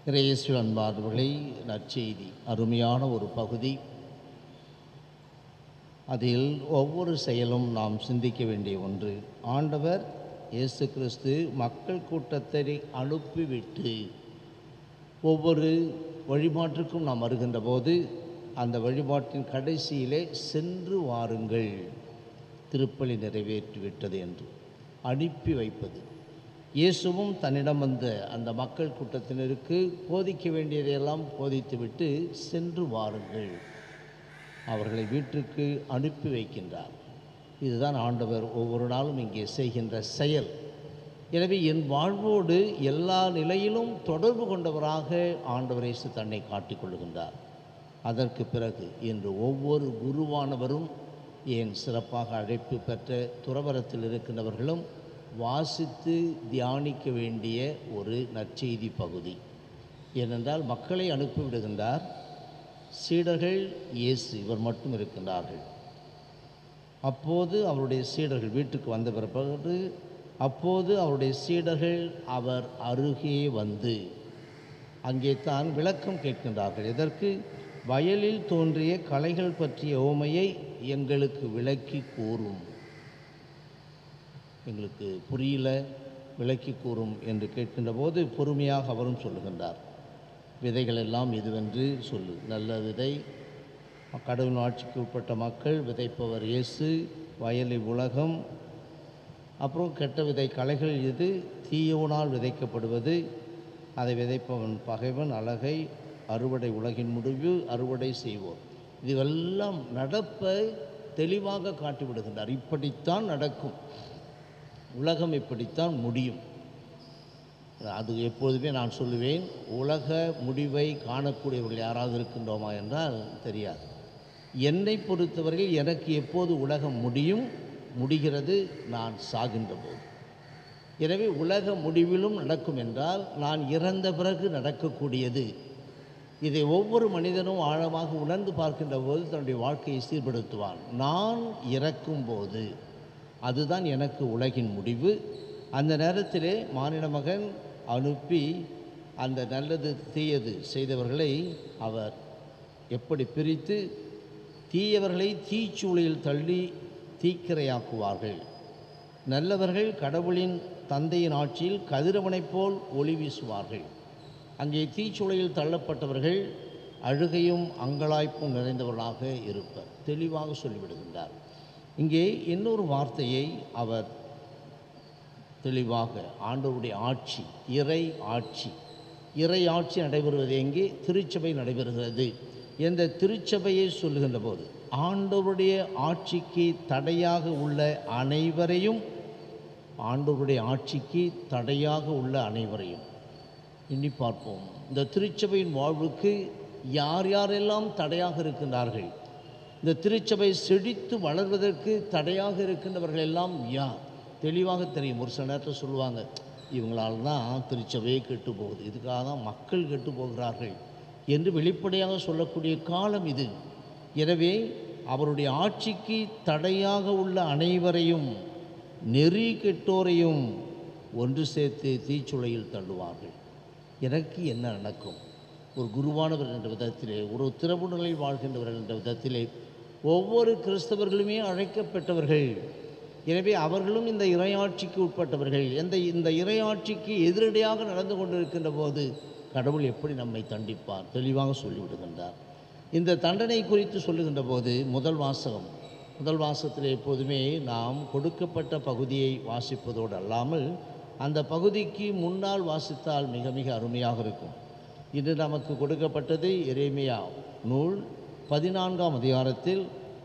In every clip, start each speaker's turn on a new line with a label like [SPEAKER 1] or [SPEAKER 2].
[SPEAKER 1] இறையேசுவில் அன்பார்ந்தவர்களே, நற்செய்தி அருமையான ஒரு பகுதி. அதில் ஒவ்வொரு செயலும் நாம் சிந்திக்க வேண்டிய ஒன்று. ஆண்டவர் இயேசு கிறிஸ்து மக்கள் கூட்டத்தை அனுப்பிவிட்டு ஒவ்வொரு வழிபாட்டிற்கும் நாம் வருகின்ற போது அந்த வழிபாட்டின் கடைசியிலே சென்று வாருங்கள், திருப்பலி நிறைவேற்றிவிட்டது என்று அனுப்பி வைப்பது. இயேசுவும் தன்னிடம் வந்த அந்த மக்கள் கூட்டத்தினருக்கு போதிக்க வேண்டியதையெல்லாம் போதித்துவிட்டு சென்று வாருங்கள், அவர்களை வீட்டுக்கு அனுப்பி வைக்கின்றார். இதுதான் ஆண்டவர் ஒவ்வொரு நாளும் இங்கே செய்கின்ற செயல். எனவே என் வாழ்வோடு எல்லா நிலையிலும் தொடர்பு கொண்டவராக ஆண்டவர் இயேசு தன்னை காட்டிக்கொள்ளுகின்றார். அதற்கு பிறகு இன்று ஒவ்வொரு குருவானவரும், ஏன் சிறப்பாக அழைப்பு பெற்ற துறவரத்தில் இருக்கின்றவர்களும் வாசித்து தியானிக்க வேண்டிய ஒரு நற்செய்தி பகுதி. ஏனென்றால் மக்களை அனுப்பிவிடுகின்றார். சீடர்கள் இயேசு இவர் மட்டும் இருக்கின்றார்கள். அப்போது அவருடைய சீடர்கள் வீட்டுக்கு வந்த பிறகு அவருடைய சீடர்கள் அவர் அருகே வந்து அங்கே தான் விளக்கம் கேட்கின்றார்கள். எதற்கு? வயலில் தோன்றிய களைகள் பற்றிய உவமையை எங்களுக்கு விளக்கி கூறும், எங்களுக்கு புரியல, விளக்கி கூறும் என்று கேட்கின்ற போது பொறுமையாக அவரும் சொல்லுகின்றார். விதைகள் எல்லாம் இதுவென்று சொல்லு. நல்ல விதை கடவுள் ஆட்சிக்கு உட்பட்ட மக்கள், விதைப்பவர் இயேசு, வயலை உலகம். அப்புறம் கெட்ட விதை களைகள் இது, தீயோனால் விதைக்கப்படுவது, அதை விதைப்பவன் பகைவன், அழகை, அறுவடை உலகின் முடிவு, அறுவடை செய்வோர். இதுவெல்லாம் நடப்பை தெளிவாக காட்டிவிடுகின்றார். இப்படித்தான் நடக்கும், உலகம் இப்படித்தான் முடியும். அது எப்போதுமே நான் சொல்லுவேன், உலக முடிவை காணக்கூடியவர்கள் யாராவது இருக்கின்றோமா என்றால் தெரியாது. என்னை பொறுத்தவரையில் எனக்கு எப்போது உலகம் முடிகிறது? நான் சாகின்ற போது. எனவே உலக முடிவிலும் நடக்கும் என்றால் நான் இறந்த பிறகு நடக்கக்கூடியது. இதை ஒவ்வொரு மனிதனும் ஆழமாக உணர்ந்து பார்க்கின்ற போது தன்னுடைய வாழ்க்கையை சீர்படுத்துவான். நான் இறக்கும்போது அதுதான் எனக்கு உலகின் முடிவு. அந்த நேரத்திலே மானிட மகன் அனுப்பி அந்த நல்லது தீயது செய்தவர்களை அவர் எப்படி பிரித்து தீயவர்களை தீச்சூளையில் தள்ளி தீக்கிரையாக்குவார்கள். நல்லவர்கள் கடவுளின் தந்தையின் ஆட்சியில் கதிரவனைப் போல் ஒளி வீசுவார்கள். அங்கே தீச்சூளையில் தள்ளப்பட்டவர்கள் அழுகையும் அங்கலாய்ப்பும் நிறைந்தவர்களாக இருப்பர். தெளிவாக சொல்லிவிடுகின்றார். இங்கே இன்னொரு வார்த்தையை அவர் தெளிவாக, ஆண்டவருடைய ஆட்சி, இறை ஆட்சி நடைபெறுவது எங்கே? திருச்சபை நடைபெறுகிறது. என்ற திருச்சபையை சொல்லுகின்ற போது ஆண்டவருடைய ஆட்சிக்கு தடையாக உள்ள அனைவரையும், ஆண்டவருடைய ஆட்சிக்கு தடையாக உள்ள அனைவரையும் எண்ணி பார்ப்போம். இந்த திருச்சபையின் வாழ்வுக்கு யார் யாரெல்லாம் தடையாக இருக்கின்றார்கள்? இந்த திருச்சபை செழித்து வளர்வதற்கு தடையாக இருக்கின்றவர்கள் எல்லாம் யார்? தெளிவாக தெரியும். ஒரு சில நேரத்தில் சொல்லுவாங்க, இவங்களால் தான் திருச்சபையே கெட்டு போகுது, இதுக்காக தான் மக்கள் கெட்டு போகிறார்கள் என்று வெளிப்படையாக சொல்லக்கூடிய காலம் இது. எனவே அவருடைய ஆட்சிக்கு தடையாக உள்ள அனைவரையும், நெறி கெட்டோரையும் ஒன்று சேர்த்து தீச்சுளையில் தள்ளுவார்கள். எனக்கு என்ன நடக்கும்? ஒரு குருவானவர் என்ற விதத்திலே, ஒரு திறவு நிலையில் வாழ்கின்றவர்கள் என்ற விதத்திலே ஒவ்வொரு கிறிஸ்தவர்களுமே அழைக்கப்பட்டவர்கள். எனவே அவர்களும் இந்த இறையாட்சிக்கு உட்பட்டவர்கள். இந்த இறையாட்சிக்கு எதிரடியாக நடந்து கொண்டிருக்கின்ற போது கடவுள் எப்படி நம்மை தண்டிப்பார்? தெளிவாக சொல்லிவிடுகின்றார். இந்த தண்டனை குறித்து சொல்லுகின்ற போது முதல் வாசகத்தில் எப்போதுமே நாம் கொடுக்கப்பட்ட பகுதியை வாசிப்பதோடு அல்லாமல் அந்த பகுதிக்கு முன்னால் வாசித்தால் மிக மிக அருமையாக இருக்கும். இது நமக்கு கொடுக்கப்பட்டது எரேமியா நூல் 14ஆம் அதிகாரத்தில்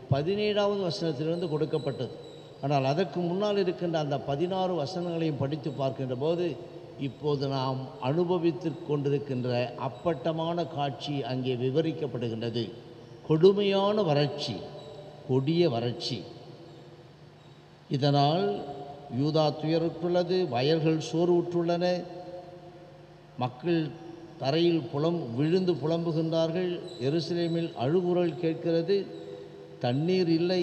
[SPEAKER 1] 17வது வசனத்திலிருந்து கொடுக்கப்பட்டது. ஆனால் அதற்கு முன்னால் இருக்கின்ற அந்த 16 வசனங்களையும் படித்து பார்க்கின்ற போது இப்போது நாம் அனுபவித்து கொண்டிருக்கின்ற அப்பட்டமான காட்சி அங்கே விவரிக்கப்படுகின்றது. கொடுமையான வறட்சி, கொடிய வறட்சி. இதனால் யூதா துயருற்றுள்ளது, வயல்கள் சோர்வுற்றுள்ளன, மக்கள் தரையில் விழுந்து புலம்புகின்றார்கள். எருசலேமில் அழுகுரல் கேட்கிறது. தண்ணீர் இல்லை,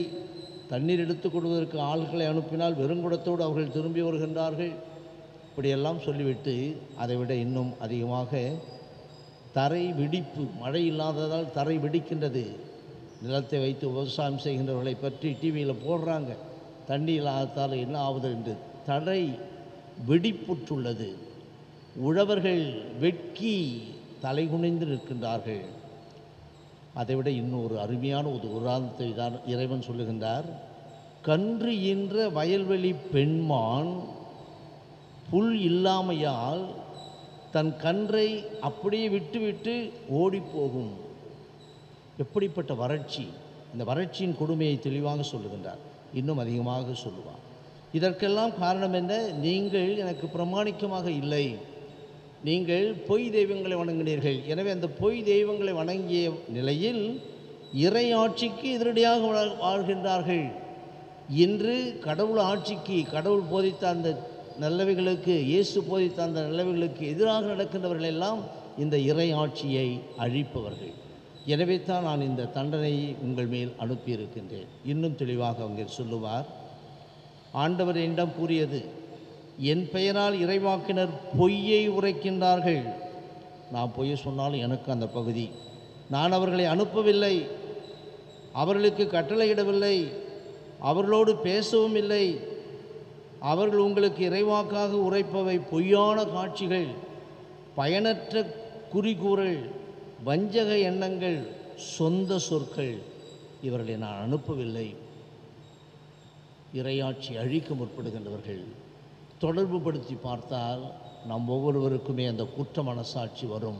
[SPEAKER 1] தண்ணீர் எடுத்துக் கொடுவதற்கு ஆள்களை அனுப்பினால் வெறுங்குடத்தோடு அவர்கள் திரும்பி வருகின்றார்கள். இப்படியெல்லாம் சொல்லிவிட்டு அதைவிட இன்னும் அதிகமாக தரை வெடிப்பு, மழை இல்லாததால் தரை வெடிக்கின்றது. நிலத்தை வைத்து விவசாயம் செய்கின்றவர்களை பற்றி டிவியில் போடுறாங்க, தண்ணி இல்லாததால் என்ன ஆகுது என்று. தரை வெடிப்புற்றுள்ளது. உழவர்கள் வெட்கி தலைகுனிந்து நிற்கின்றார்கள். அதைவிட இன்னொரு அருமையான ஒரு உதாரணத்தை தான் இறைவன் சொல்லுகின்றார். கன்று ஈன்ற வயல்வெளி பெண்மான் புல் இல்லாமையால் தன் கன்றை அப்படியே விட்டுவிட்டு ஓடிப்போகும். எப்படிப்பட்ட வறட்சி! இந்த வறட்சியின் கொடுமையை தெளிவாக சொல்லுகின்றார். இன்னும் அதிகமாக சொல்லுவார். இதற்கெல்லாம் காரணம் என்ன? நீங்கள் எனக்கு பிரமாணிக்கமாக இல்லை, நீங்கள் பொய் தெய்வங்களை வணங்கினீர்கள். எனவே அந்த பொய் தெய்வங்களை வணங்கிய நிலையில் இறை ஆட்சிக்கு எதிரடியாக வாழ்கின்றார்கள். இன்று கடவுள் ஆட்சிக்கு, கடவுள் போதித்த அந்த நல்லவைகளுக்கு, இயேசு போதித்த அந்த நல்லவைகளுக்கு எதிராக நடக்கின்றவர்கள் எல்லாம் இந்த இறை ஆட்சியை அழிப்பவர்கள். எனவே தான் நான் இந்த தண்டனையை உங்கள் மேல் அனுப்பியிருக்கின்றேன். இன்னும் தெளிவாக அவங்க சொல்லுவார். ஆண்டவர் என்னிடம் கூறியது, என் பெயரால் இறைவாக்கினர் பொய்யை உரைக்கின்றார்கள். நான் பொய்யை சொன்னாலும் எனக்கு அந்த பகுதி. நான் அவர்களை அனுப்பவில்லை, அவர்களுக்கு கட்டளையிடவில்லை, அவர்களோடு பேசவும் இல்லை. அவர்கள் உங்களுக்கு இறைவாக்காக உரைப்பவை பொய்யான காட்சிகள், பயனற்ற குறிகூறல், வஞ்சக எண்ணங்கள், சொந்த சொற்கள். இவர்களை நான் அனுப்பவில்லை. இறையாட்சி அழிக்க முற்படுகின்றவர்கள். தொடர்பு படுத்தி பார்த்தால் நம் ஒவ்வொருவருக்குமே அந்த குற்ற மனசாட்சி வரும்.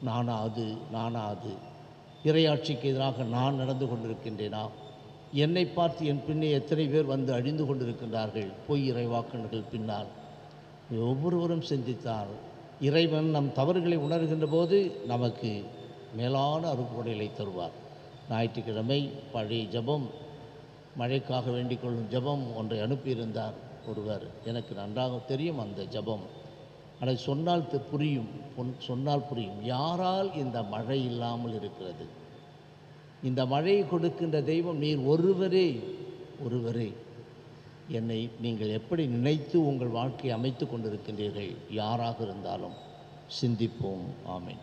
[SPEAKER 1] நானா அது? இறையாட்சிக்கு எதிராக நான் நடந்து கொண்டிருக்கின்றேனா? என்னை பார்த்து என் பின்னே எத்தனை பேர் வந்து அழிந்து கொண்டிருக்கின்றார்கள் பொய் இறைவாக்கினர்கள் பின்னால். ஒவ்வொருவரும் சிந்தித்தால் இறைவன் நம் தவறுகளை உணர்கின்ற போது நமக்கு மேலான அருள்கொடைகளை தருவார். ஞாயிற்றுக்கிழமை பழைய ஜபம், மழைக்காக வேண்டிக் கொள்ளும் ஜபம் ஒன்றை அனுப்பியிருந்தார் ஒருவர். எனக்கு நன்றாக தெரியும் அந்த ஜபம். அதை சொன்னால் புரியும். யாரால் இந்த மழை இல்லாமல் இருக்கிறது? இந்த மழையை கொடுக்கின்ற தெய்வம் நீர் ஒருவரே. என்னை நீங்கள் எப்படி நினைத்து உங்கள் வாழ்க்கையை அமைத்து கொண்டிருக்கின்றீர்கள்? யாராக இருந்தாலும் சிந்திப்போம். ஆமென்.